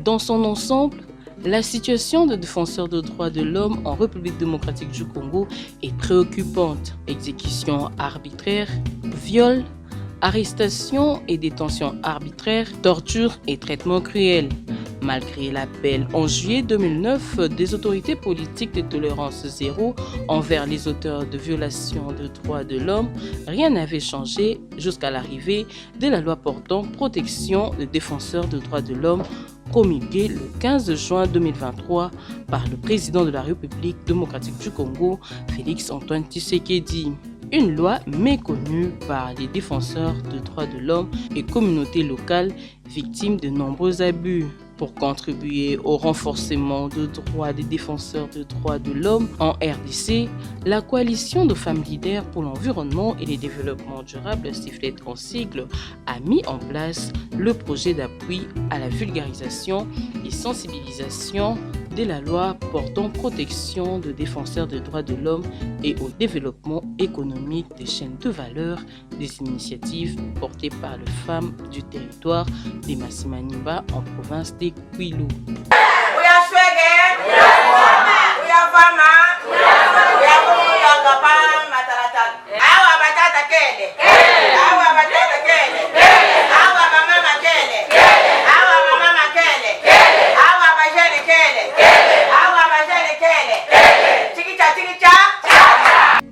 Dans son ensemble, la situation de défenseurs de droits de l'homme en République démocratique du Congo est préoccupante. Exécutions arbitraires, viols, arrestations et détentions arbitraires, tortures et traitements cruels. Malgré l'appel en juillet 2009 des autorités politiques de tolérance zéro envers les auteurs de violations de droits de l'homme, rien n'avait changé jusqu'à l'arrivée de la loi portant protection des défenseurs de droits de l'homme promulguée le 15 juin 2023 par le président de la République démocratique du Congo, Félix-Antoine Tshisekedi. Une loi méconnue par les défenseurs de droits de l'homme et communautés locales victimes de nombreux abus. Pour contribuer au renforcement des droits des défenseurs de droits de l'homme en RDC, la coalition de femmes leaders pour l'environnement et le développement durable, CIFLET en sigle, a mis en place le projet d'appui à la vulgarisation et sensibilisation de la loi portant protection de défenseurs de droits de l'homme et au développement économique des chaînes de valeur, des initiatives portées par les femmes du territoire de Massimaniba en province de Kwilu.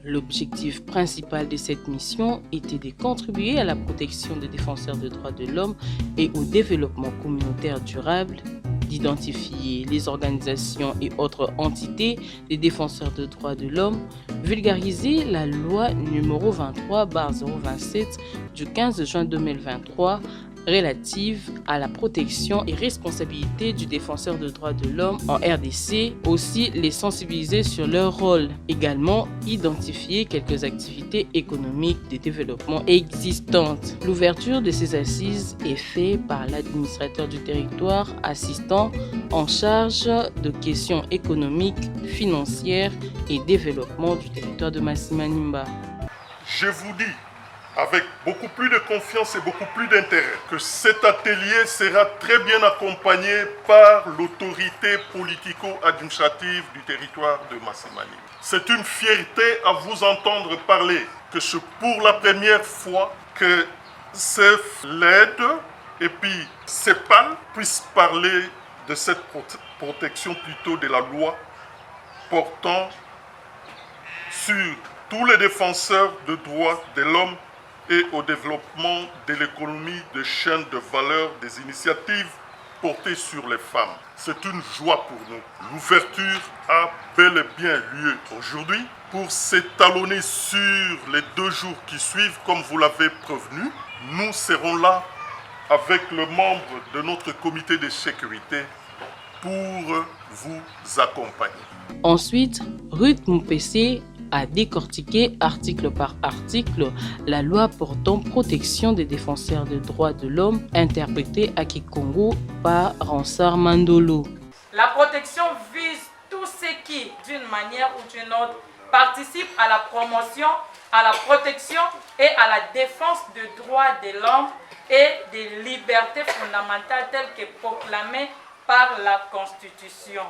L'objectif principal de cette mission était de contribuer à la protection des défenseurs des droits de l'homme et au développement communautaire durable, d'identifier les organisations et autres entités des défenseurs des droits de l'homme, vulgariser la loi numéro 23/027 du 15 juin 2023 relative à la protection et responsabilité du défenseur des droits de l'homme en RDC, aussi les sensibiliser sur leur rôle. Également, identifier quelques activités économiques de développement existantes. L'ouverture de ces assises est faite par l'administrateur du territoire assistant en charge de questions économiques, financières et développement du territoire de Massimaniba. Je vous dis avec beaucoup plus de confiance et beaucoup plus d'intérêt que cet atelier sera très bien accompagné par l'autorité politico-administrative du territoire de Massimaniba. C'est une fierté à vous entendre parler que c'est pour la première fois que CIFLET et puis CEPAL puissent parler de cette protection, plutôt de la loi portant sur tous les défenseurs de droits de l'homme et au développement de l'économie de chaînes de valeur des initiatives portées sur les femmes. C'est une joie pour nous. L'ouverture a bel et bien lieu aujourd'hui pour s'étalonner sur les 2 jours qui suivent, comme vous l'avez prévenu. Nous serons là avec le membre de notre comité de sécurité pour vous accompagner. Ensuite, Ruth Moupessé a décortiqué article par article la loi portant protection des défenseurs des droits de l'homme interprétée à Kikongo par Ransar Mandolo. La protection vise tous ceux qui, d'une manière ou d'une autre, participent à la promotion, à la protection et à la défense des droits de l'homme et des libertés fondamentales telles que proclamées par la Constitution.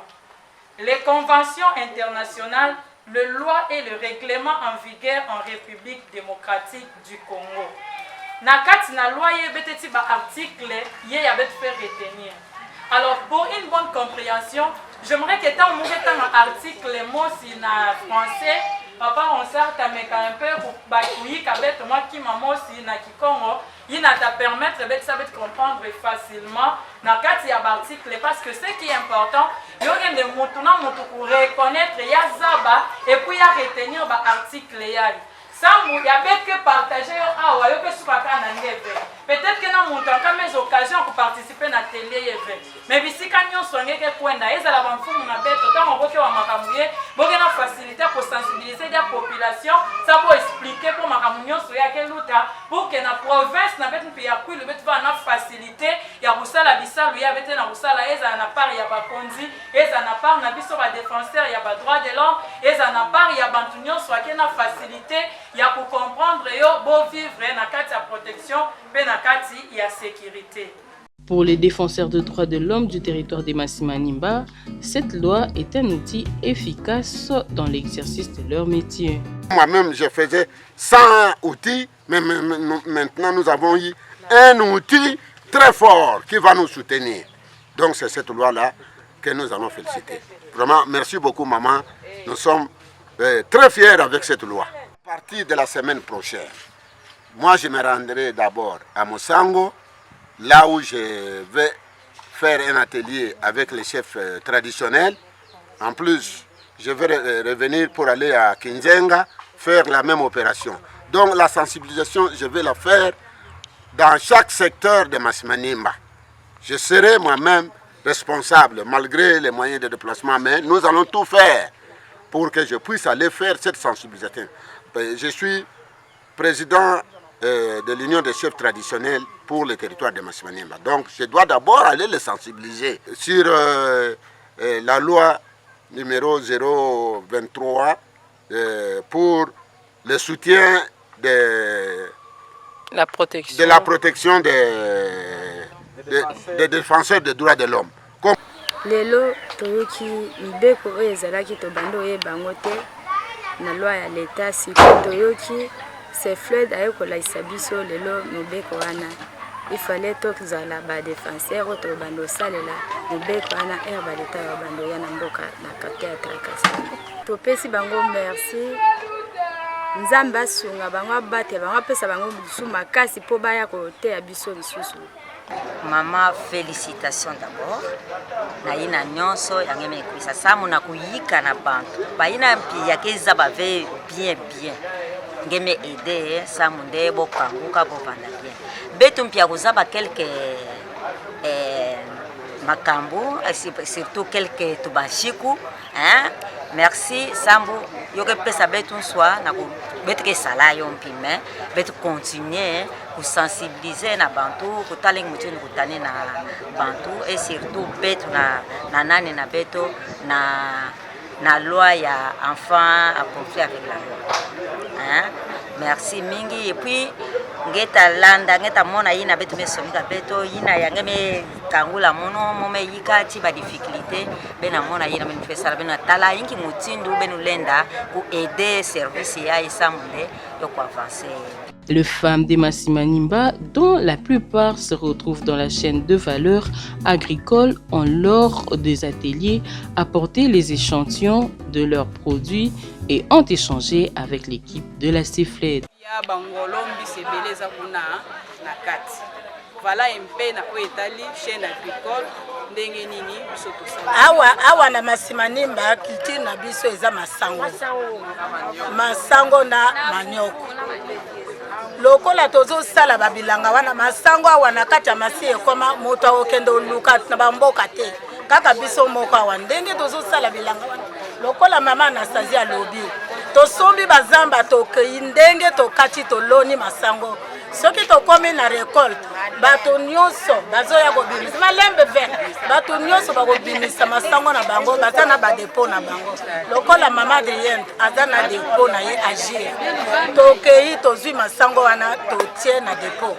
Les conventions internationales, les lois et le règlement en vigueur en République démocratique du Congo. Nakati na loi yebeteti ba article ye yabet faire retenir. Alors pour une bonne compréhension, j'aimerais que tant mon article mot si na français, papa on sort ta meka un peu pour bakuyi kabet moi qui maman si na kikongo, il na ta permettre de comprendre facilement nakati ya article parce que ce qui est important, il y a des mots pour reconnaître ya zaba et puis ya retenir ba article ya. Ça, il y a que partager peut-être que nous avons des occasions pour participer à la télé. Mais si nous sommes en train de faciliter pour sensibiliser la population, ça va expliquer pour que la province n'a facilité. Il y a la bisa, il y a la part, il y a Bakonzi, il y a la part, défenseur, il y a droit de l'homme, il y a la part, il y a Bantunion, soit qu'il y a facilité. Il y a pour comprendre yo bon vivre na kati ya protection pe na kati ya sécurité. Pour les défenseurs de droits de l'homme du territoire des Massimanimba, cette loi est un outil efficace dans l'exercice de leur métier. Moi-même, je faisais 100 outils, mais maintenant nous avons eu un outil très fort qui va nous soutenir. Donc c'est cette loi-là que nous allons féliciter. Vraiment, merci beaucoup maman. Nous sommes très fiers avec cette loi. À partir de la semaine prochaine, moi je me rendrai d'abord à Mosango, là où je vais faire un atelier avec les chefs traditionnels. En plus, je vais revenir pour aller à Kinzenga, faire la même opération. Donc la sensibilisation, je vais la faire dans chaque secteur de Massimanimba. Je serai moi-même responsable, malgré les moyens de déplacement, mais nous allons tout faire pour que je puisse aller faire cette sensibilisation. Je suis président de l'Union des chefs traditionnels pour le territoire de Massimanimba. Donc je dois d'abord aller les sensibiliser sur la loi numéro 023 pour le soutien de la protection des défenseurs des droits de l'homme. Lelo toyoki mibeko oyo ezalaki tobanda oyeba yango te na loi ya leta sikoyo toyoki Sefled ayekolakisa biso lelo mobeko wana ifale tozala badefenseur oyo tobanda osalela mobeko wana ere baleta ya banda oya na mboka na kate ya Trakasi. Topesi bango merci. Nzambe asunga bango abate bango apesa bango bisu makasi mpo baya koteya biso lisusu. Maman, félicitations d'abord. Naina nyonso yangeme kwisa samu na kuyika na bantu. Baina mpi yakeza bave bien. Ngeme aider samu ndebo kanguka bovanda bien. Betu mpi yakuzaba quelques makambu, surtout quelques tubashiku, hein? Merci Sambu, yoke pesa betu swa na ku betu ke sala yo mpime, betu continuer ku sensibiliser na bantu, ku taling mutuni kutane na bantu et surtout betu na nani na betu na loi ya enfant à conflit avec la loi. Hein? Merci mingi et puis ngeta landa ngeta mona yina betu mesomika beto yina yangeme kangula mono mome yika ti ba difficulté bena mona yina men fesa bena tala yinki mutindu benu lenda ku aider service ya isamule yo ko avancer. Les femmes des Massimanimba, dont la plupart se retrouvent dans la chaîne de valeur agricole, ont lors des ateliers apporté les échantillons de leurs produits et ont échangé avec l'équipe de la Sefled. Voilà un peu na oetali chaîne agricole ndenge nini biso tosala awa na Massimanimba culture na biso eza masango na manioko lokola tozo sala babilanga wana masango awa na kati ya masi ekoma moto okende oluka na bamboka te kaka biso moko awa ndenge tozo sala bilanga wana lokola mama Anastasia lobi tosombi bazamba tokei ndenge tokati toloni masango soki tokomi na récolte bato nyonso bazoya kobimisa malembe vert bato nyonso bakobimisa masango na bango baza na badepo na bango lokola mama Adrienne aza na depo na ye agir tokei tozwi masango wana totie na depo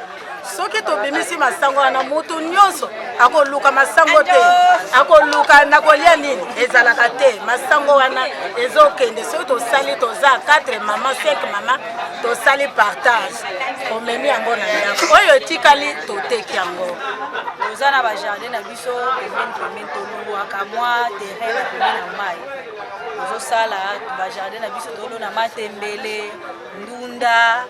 soki tobimisi masango wana mutu nyonso akoluka masango te akoluka na kolia nini ezalaka te masango wana ezokende soki tosali toza 4 mama 5 mama tosali partage omemi yango na ndako oyo etikali toteki yango toza na bajardin na biso pembeni toluwaka mwa terrain pembeni na mai tozosala bajardin na biso tolona matembele ndunda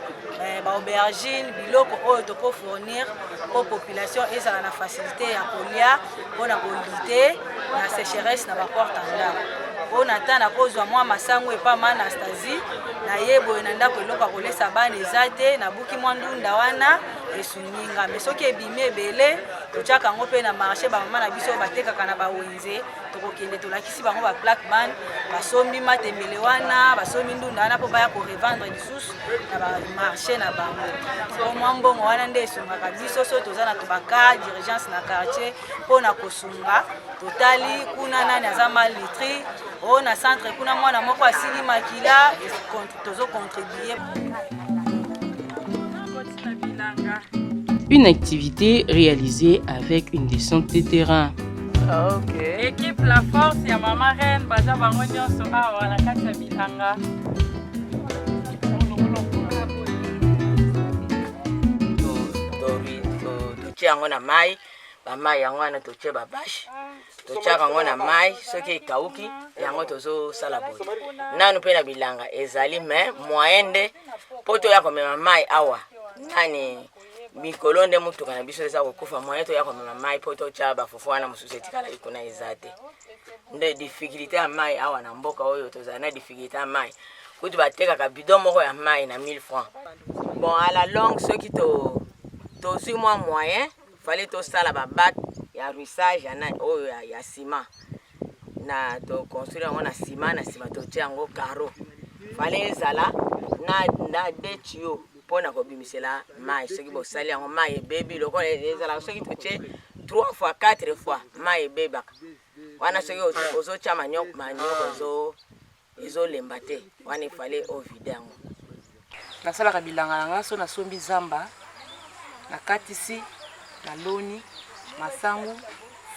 aubergine biloko oyo toko fournir pour population ezala na facilité ya kolia mpona kolite na sécheresse na baporte ndako mpona ta na kozwa mwa masango epa ma Anastasie na ye boye na ndako eloko ya kolesa bana eza te nabuki mwa ndunda wana esuninga me soki ebimi ebele totiaka yango mpe na marché bamama na biso batekaka na bawenze tokokende tolakisi bango baplaque band basombi matembele wana basombi ndunda wana mpo baya korevendre lisusu na bamarché na bango po mwa mbongo wana nde esungaka biso so toza na tobaka dirigence na quartier mpona kosunga totali kuna nani aza malnutri oyo na centre kuna mwana moko asili makila tozocontribue. une activité réalisée avec une descente de terrain. Okay. Équipe La Force ya Mama Reine baza bango nyonso awa na kati ya bilanga. Totie yango na mai, bamai yango wana totie babashi, totiaka yango na mai, soki ekauki yango tozosala boye. Nanu mpe na bilanga ezali me moyen nde mpo toya komema mai awa nani mikolo nde mutuka na biso eza kokufa moyen toya komema mai mpo totia bafufu wana mosusu etikala likuna eza te. Nde difficulté ya mai awa na mboka oyo tozala na difficulté ya mai kutu batekaka bidon moko ya mai na 1000 francs. Bon à la longue soki tozwi mwa moyen fallait tosala babac ya ruissage ya ciment na construire yango na ciment na ciment totia yango carreau fallait ezala na de tuyau mpona kobimisela mai soki bosali yango mai ebebi lokola ezala soki totie 3 fois 4 fois mai ebebaka wana soki ozotia manioko ezolemba te wana ifale ovide yango. Nasalaka bilanga nanga so nasombi zamba na katisi na loni masangu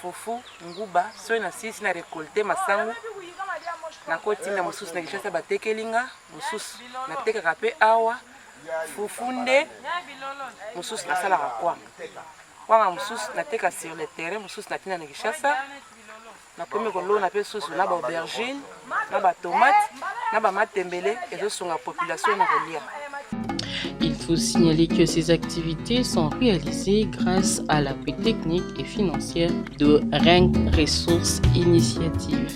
fufu nguba so na sisi na récolter masangu na kotinda mosusu na kishasa batekelinga mosusu na tekaka pe awa fufu nde mosusu nasalaka kwanga mosusu na teka sur le terrain mosusu na tina na kishasa na komi kolona pe susu na ba aubergine na ba tomate na ba matembele ezosunga population na kolia. Il faut signaler que ces activités sont réalisées grâce à l'appui technique et financier de Ring Ressources Initiative.